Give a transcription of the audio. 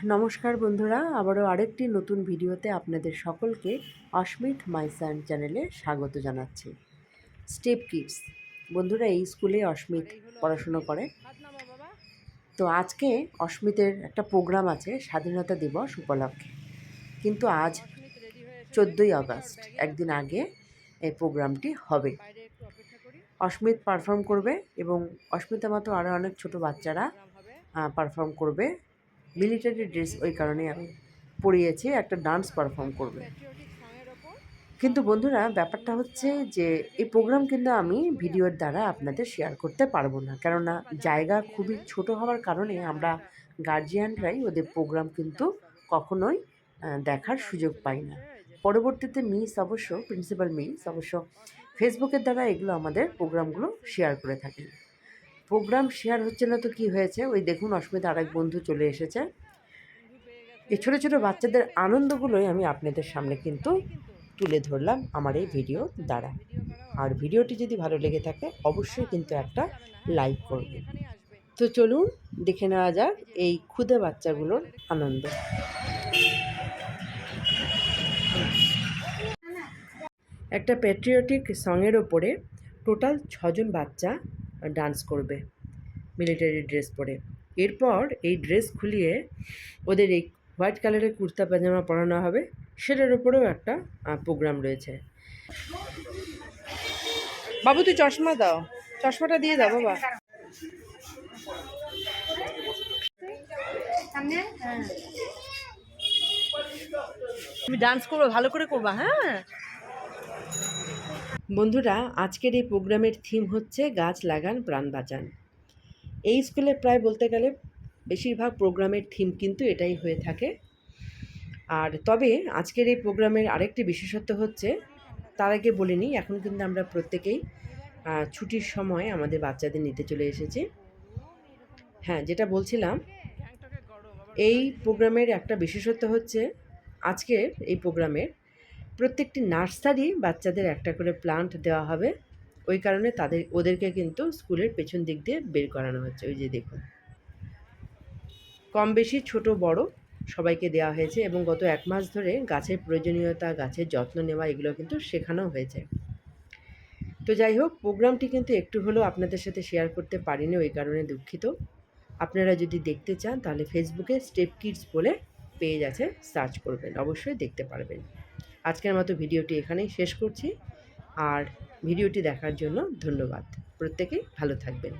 নমস্কার বন্ধুরা, আবারও আরেকটি নতুন ভিডিওতে আপনাদের সকলকে অস্মিত মাই সান চ্যানেলে স্বাগত জানাচ্ছি। স্টেপ কিডস বন্ধুরা, এই স্কুলে অস্মিত পড়াশুনো করে। তো আজকে অস্মিতের একটা প্রোগ্রাম আছে স্বাধীনতা দিবস উপলক্ষে, কিন্তু আজ 14ই আগস্ট, একদিন আগে এই প্রোগ্রামটি হবে। অস্মিত পারফর্ম করবে এবং অস্মিতা মতো আরও অনেক ছোট বাচ্চারা পারফর্ম করবে। মিলিটারি ড্রেস ওই কারণে আমি পরিয়েছি, একটা ডান্স পারফর্ম করবে। কিন্তু বন্ধুরা, ব্যাপারটা হচ্ছে যে এই প্রোগ্রাম কিন্তু আমি ভিডিওর দ্বারা আপনাদের শেয়ার করতে পারবো না, কেননা জায়গা খুবই ছোট হওয়ার কারণে আমরা গার্জিয়ানরাই ওদের প্রোগ্রাম কিন্তু কখনোই দেখার সুযোগ পাই না। পরবর্তীতে প্রিন্সিপাল মিস অবশ্য ফেসবুকের দ্বারা এগুলো আমাদের প্রোগ্রামগুলো শেয়ার করে থাকেন। প্রোগ্রাম শেয়ার হচ্ছে না তো কি হয়েছে, ওই দেখুন অস্মিতা আরেক বন্ধু চলে এসেছে। এই ছোটো ছোটো বাচ্চাদের আনন্দগুলোই আমি আপনাদের সামনে কিন্তু তুলে ধরলাম আমার এই ভিডিও দ্বারা। আর ভিডিওটি যদি ভালো লেগে থাকে অবশ্যই কিন্তু একটা লাইক করবেন। তো চলুন দেখে নেওয়া যাক এই ক্ষুদে বাচ্চাগুলোর আনন্দ। একটা প্যাট্রিয়টিক সঙের ওপরে টোটাল 6জন বাচ্চা ডান্স করবে মিলিটারি ড্রেস পরে। এরপর এই ড্রেস খুলিয়ে ওদের এই হোয়াইট কালারের কুর্তা পাজামা পরানো হবে, সেটার উপরেও একটা প্রোগ্রাম রয়েছে। বাবু তুই চশমা দাও, চশমাটা দিয়ে দাও বাবা। তুমি ডান্স করবে, ভালো করে করবা। হ্যাঁ বন্ধুরা, আজকের এই প্রোগ্রামের থিম হচ্ছে গাছ লাগান প্রাণ বাঁচান। এই স্কুলে প্রায় বলতে গেলে বেশিরভাগ প্রোগ্রামের থিম কিন্তু এটাই হয়ে থাকে। আর তবে আজকের এই প্রোগ্রামের আরেকটি বিশেষত্ব হচ্ছে, তার আগে বলে নিই, এখন কিন্তু আমরা প্রত্যেকেই ছুটির সময় আমাদের বাচ্চাদের নিতে চলে এসেছি। হ্যাঁ, যেটা বলছিলাম, এই প্রোগ্রামের একটা বিশেষত্ব হচ্ছে আজকের এই প্রোগ্রামের প্রত্যেকটি নার্সারি বাচ্চাদের একটা করে প্লান্ট দেওয়া হবে। ওই কারণে ওদেরকে কিন্তু স্কুলের পেছন দিক দিয়ে বের করানো হচ্ছে। ওই যে দেখুন, কম বেশি ছোট বড় সবাইকে দেওয়া হয়েছে এবং গত 1 মাস ধরে গাছের প্রয়োজনীয়তা, গাছের যত্ন নেওয়া এগুলো কিন্তু শেখানো হয়েছে। তো যাই হোক, প্রোগ্রামটি কিন্তু একটু হলেও আপনাদের সাথে শেয়ার করতে পারিনি, ওই কারণে দুঃখিত। আপনারা যদি দেখতে চান তাহলে ফেসবুকে স্টেপ কিডস বলে পেজ আছে, সার্চ করবেন, অবশ্যই দেখতে পারবেন। আজকের মতো ভিডিওটি এখানেই শেষ করছি। আর ভিডিওটি দেখার জন্য ধন্যবাদ। প্রত্যেকেই ভালো থাকবেন।